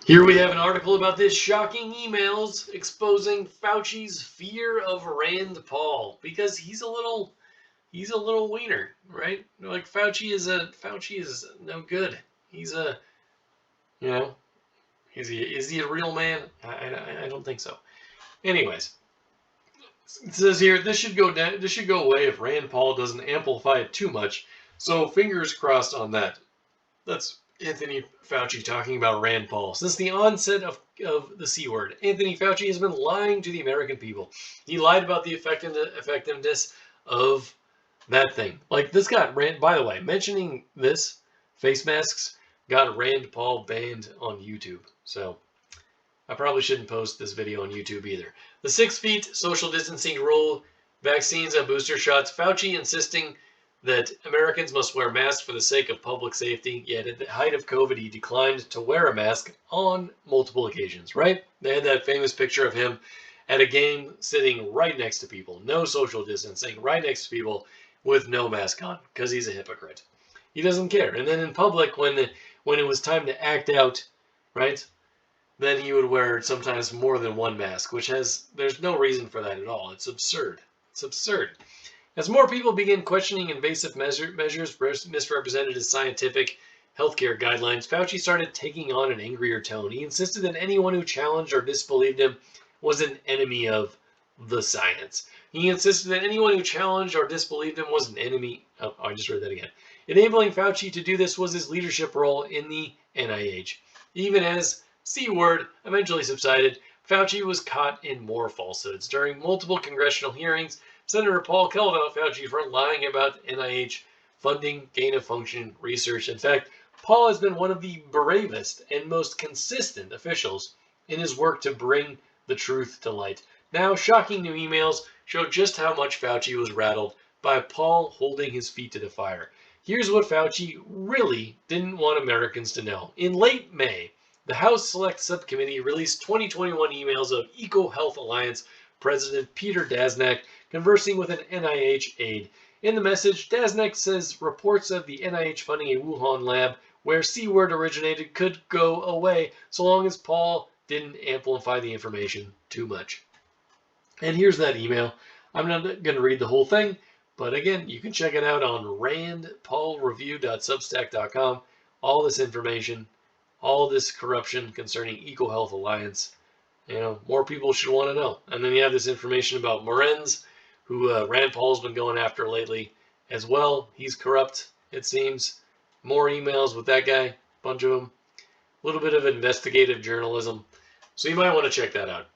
Here we have an article about this shocking emails exposing Fauci's fear of Rand Paul because he's a little wiener, right? Like Fauci is no good. He's a, you know, is he a real man? I don't think so. Anyways, it says here this should go away if Rand Paul doesn't amplify it too much. So fingers crossed on that. That's Anthony Fauci talking about Rand Paul. Since the onset of the C word, Anthony Fauci has been lying to the American people. He lied about the effectiveness of that thing. Like this got Rand, by the way, mentioning this, face masks, got Rand Paul banned on YouTube. So I probably shouldn't post this video on YouTube either. The 6 feet social distancing rule, vaccines and booster shots, Fauci insisting that Americans must wear masks for the sake of public safety, yet at the height of COVID, he declined to wear a mask on multiple occasions, right? They had that famous picture of him at a game sitting right next to people, no social distancing, right next to people with no mask on, because he's a hypocrite. He doesn't care. And then in public, when it was time to act out, right, then he would wear sometimes more than one mask, there's no reason for that at all. It's absurd. It's absurd. As more people begin questioning invasive measures misrepresented as scientific healthcare guidelines, Fauci started taking on an angrier tone. He insisted that anyone who challenged or disbelieved him was an enemy of the science. He insisted that anyone who challenged or disbelieved him was an enemy. Oh, I just read that again. Enabling Fauci to do this was his leadership role in the NIH. Even as C word eventually subsided, Fauci was caught in more falsehoods. During multiple congressional hearings, Senator Paul called out Fauci for lying about NIH funding gain-of-function research. In fact, Paul has been one of the bravest and most consistent officials in his work to bring the truth to light. Now, shocking new emails show just how much Fauci was rattled by Paul holding his feet to the fire. Here's what Fauci really didn't want Americans to know. In late May, the House Select Subcommittee released 2021 emails of EcoHealth Alliance President Peter Daszak conversing with an NIH aide. In the message, Daszak says reports of the NIH funding a Wuhan lab where C-word originated could go away so long as Paul didn't amplify the information too much. And here's that email. I'm not going to read the whole thing, but again, you can check it out on randpaulreview.substack.com. All this information, all this corruption concerning EcoHealth Alliance. More people should want to know. And then you have this information about Morenz, who Rand Paul's been going after lately as well. He's corrupt, it seems. More emails with that guy, bunch of them. A little bit of investigative journalism. So you might want to check that out.